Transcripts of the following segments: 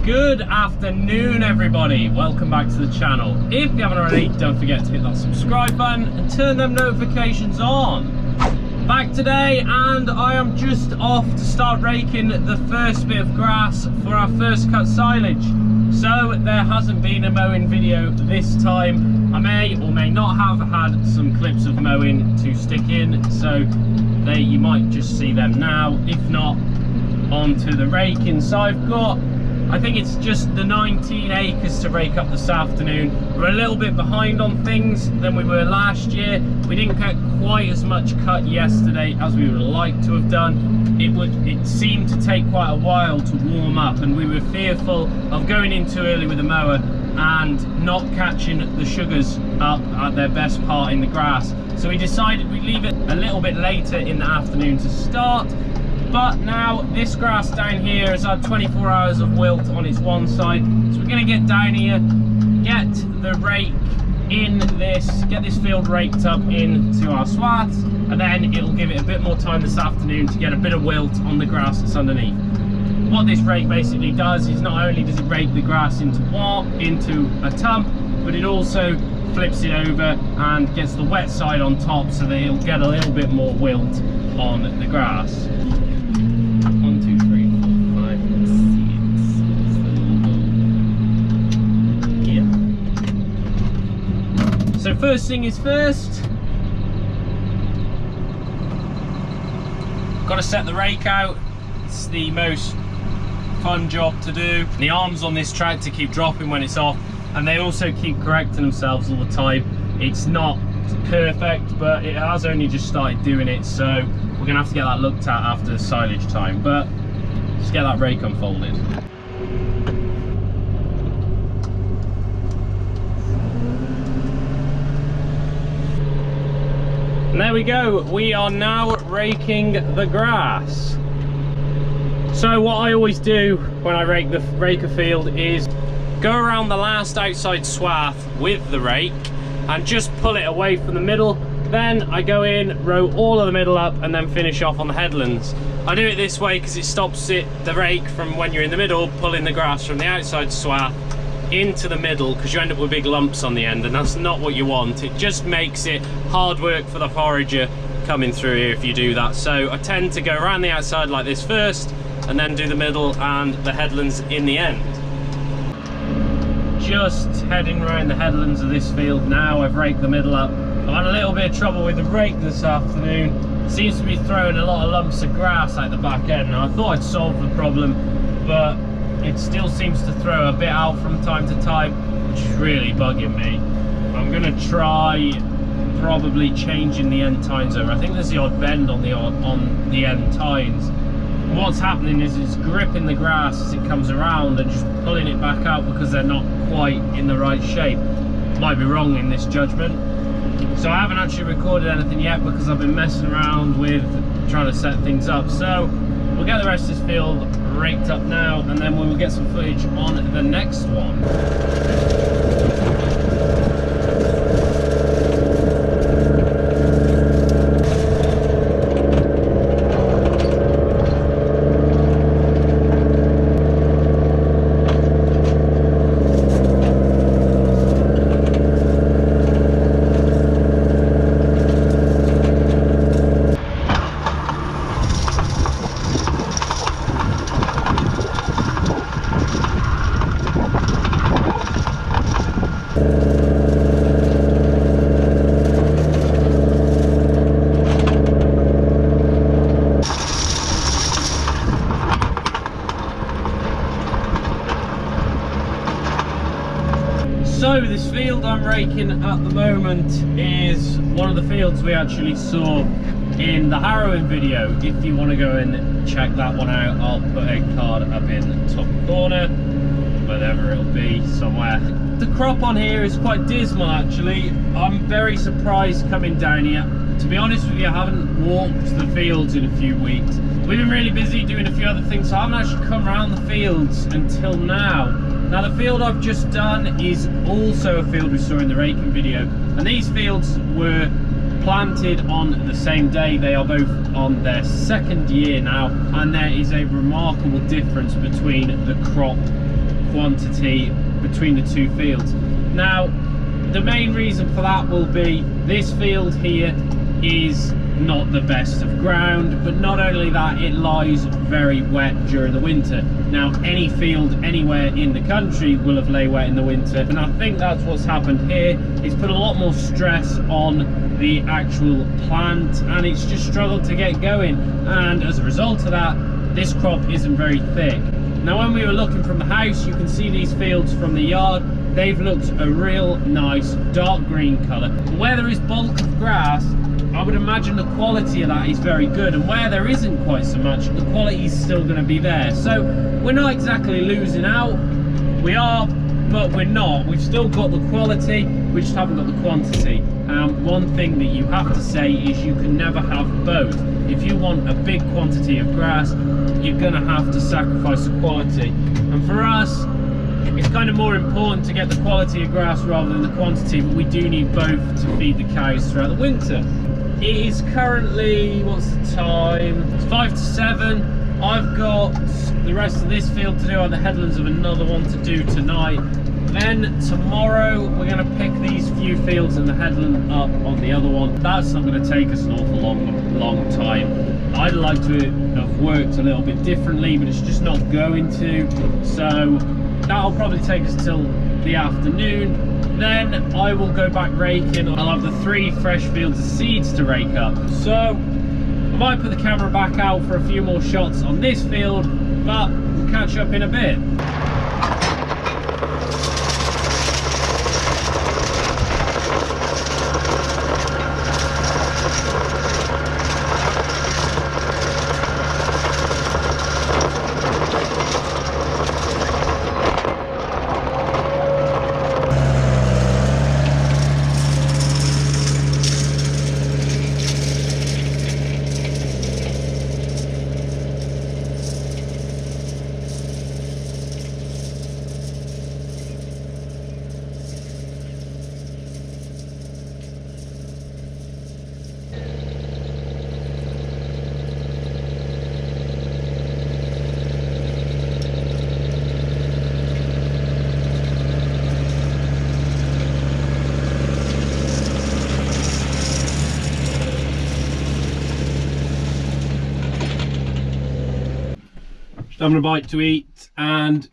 Good afternoon, everybody. Welcome back to the channel. If you haven't already, don't forget to hit that subscribe button and turn them notifications on. Back today, and I am just off to start raking the first bit of grass for our first cut silage. So there hasn't been a mowing video this time. I may or may not have had some clips of mowing to stick in, so you might just see them now. If not, onto the raking. So I've got, I think it's just the 19 acres to rake up this afternoon. We're a little bit behind on things than we were last year. We didn't get quite as much cut yesterday as we would like to have done. It seemed to take quite a while to warm up, and we were fearful of going in too early with the mower and not catching the sugars up at their best part in the grass. So we decided we'd leave it a little bit later in the afternoon to start. But now this grass down here has had 24 hours of wilt on its one side, so we're going to get down here, get the rake in this, get this field raked up into our swaths, and then it'll give it a bit more time this afternoon to get a bit of wilt on the grass that's underneath. What this rake basically does is not only does it rake the grass into a tub, but it also flips it over and gets the wet side on top, so that it'll get a little bit more wilt on the grass. So first thing is first, got to set the rake out. It's the most fun job to do. The arms on this tractor keep dropping when it's off, and they also keep correcting themselves all the time. It's not perfect, but it has only just started doing it, so we're gonna have to get that looked at after the silage time. But let's get that rake unfolded. And there we go, we are now raking the grass. So what I always do when I rake a field is go around the last outside swath with the rake and just pull it away from the middle. Then I go in, row all of the middle up, and then finish off on the headlands. I do it this way because it stops the rake from, when you're in the middle, pulling the grass from the outside swath into the middle, because you end up with big lumps on the end, and that's not what you want. It just makes it hard work for the forager coming through here if you do that. So I tend to go around the outside like this first, and then do the middle and the headlands in the end. Just heading around the headlands of this field now. I've raked the middle up. I've had a little bit of trouble with the rake this afternoon. It seems to be throwing a lot of lumps of grass out the back end. Now I thought I'd solve the problem, but it still seems to throw a bit out from time to time, which is really bugging me. I'm going to try probably changing the end tines over. I think there's the odd bend on the end tines. What's happening is it's gripping the grass as it comes around and just pulling it back out because they're not quite in the right shape. Might be wrong in this judgment. So I haven't actually recorded anything yet because I've been messing around with trying to set things up. So we'll get the rest of this field raked up now, and then we will get some footage on the next one. So this field I'm raking at the moment is one of the fields we actually saw in the harrowing video. If you want to go and check that one out, I'll put a card up in the top corner, wherever it'll be, somewhere. The crop on here is quite dismal actually. I'm very surprised coming down here. To be honest with you, I haven't walked the fields in a few weeks. We've been really busy doing a few other things, so I haven't actually come around the fields until now. Now the field I've just done is also a field we saw in the raking video, and these fields were planted on the same day. They are both on their second year now, and there is a remarkable difference between the crop quantity between the two fields. Now, the main reason for that will be this field here is not the best of ground, but not only that, it lies very wet during the winter. Now, any field anywhere in the country will have laid wet in the winter, and I think that's what's happened here. It's put a lot more stress on the actual plant, and it's just struggled to get going, and as a result of that, this crop isn't very thick. Now, when we were looking from the house, you can see these fields from the yard. They've looked a real nice dark green colour. Where there is bulk of grass, I would imagine the quality of that is very good, and where there isn't quite so much, the quality is still going to be there. So we're not exactly losing out. We are, but we're not. We've still got the quality, we just haven't got the quantity. One thing that you have to say is you can never have both. If you want a big quantity of grass, you're going to have to sacrifice the quality. And for us, it's kind of more important to get the quality of grass rather than the quantity, but we do need both to feed the cows throughout the winter. It is currently, what's the time? It's 5 to 7. I've got the rest of this field to do, on the headlands of another one to do tonight. Then tomorrow we're going to pick these few fields in the headland up on the other one. That's not going to take us an awful long time. I'd like to have worked a little bit differently, but it's just not going to. So that'll probably take us till the afternoon. Then I will go back raking. I'll have the 3 fresh fields of seeds to rake up. So I might put the camera back out for a few more shots on this field, but we'll catch up in a bit. Having a bite to eat and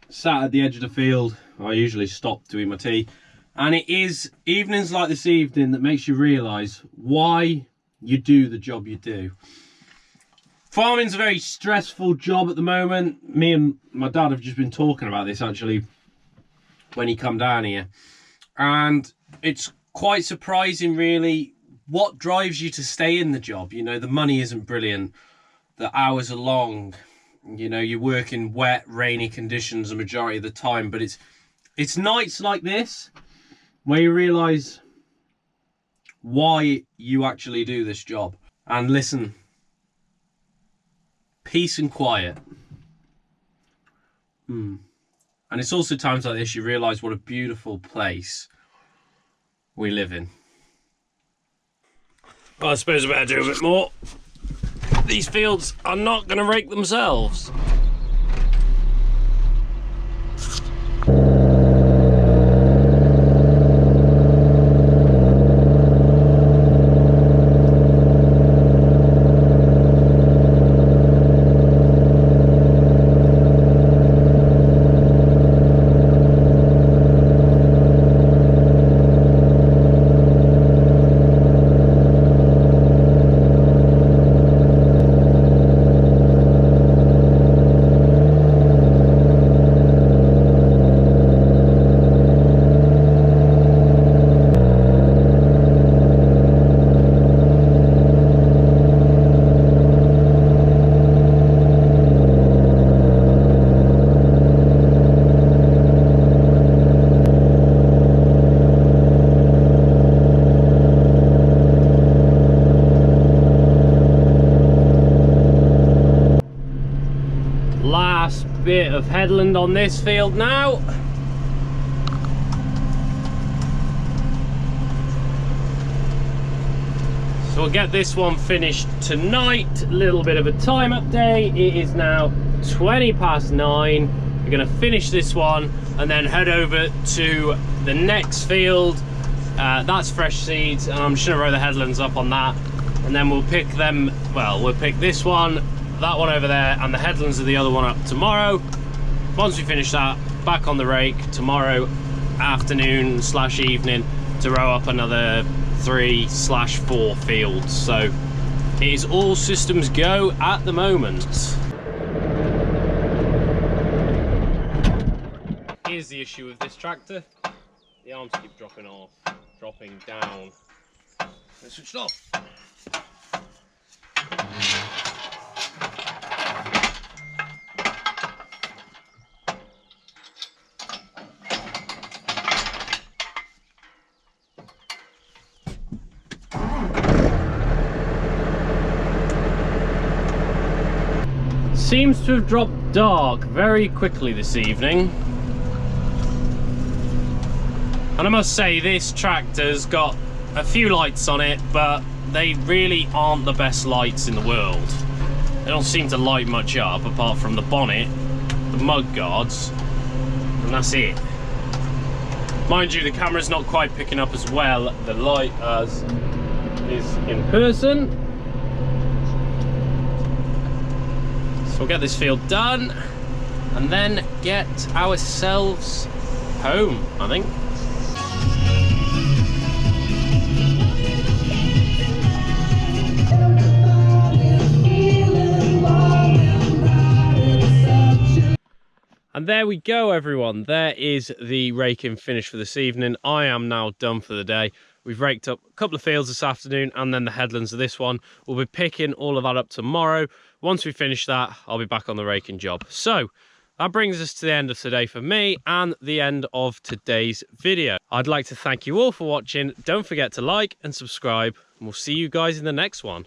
sat at the edge of the field. I usually stop to eat my tea, and it is evenings like this evening that makes you realise why you do the job you do. Farming's a very stressful job at the moment. Me and my dad have just been talking about this actually when he come down here, and it's quite surprising really what drives you to stay in the job. You know, the money isn't brilliant, the hours are long. You know, you work in wet, rainy conditions the majority of the time, but it's nights like this where you realise why you actually do this job. And listen, peace and quiet. And it's also times like this you realise what a beautiful place we live in. Well, I suppose I better do a bit more. These fields are not going to rake themselves. Bit of headland on this field now. So we'll get this one finished tonight. A little bit of a time update. It is now 20 past 9. We're going to finish this one and then head over to the next field. That's fresh seeds, and I'm just going to row the headlands up on that, and then we'll pick them. Well, we'll pick this one, that one over there, and the headlands of the other one up tomorrow. Once we finish that, back on the rake tomorrow afternoon / evening to row up another 3/4 fields. So it is all systems go at the moment. Here's the issue with this tractor. The arms keep dropping off, dropping down. Let's switch it off. Seems to have dropped dark very quickly this evening. And I must say, this tractor's got a few lights on it, but they really aren't the best lights in the world. They don't seem to light much up apart from the bonnet, the mud guards, and that's it. Mind you, the camera's not quite picking up as well the light as is in person. So we'll get this field done and then get ourselves home, I think. And there we go, everyone. There is the raking finish for this evening. I am now done for the day. We've raked up a couple of fields this afternoon and then the headlands of this one. We'll be picking all of that up tomorrow. Once we finish that, I'll be back on the raking job. So that brings us to the end of today for me and the end of today's video. I'd like to thank you all for watching. Don't forget to like and subscribe, and we'll see you guys in the next one.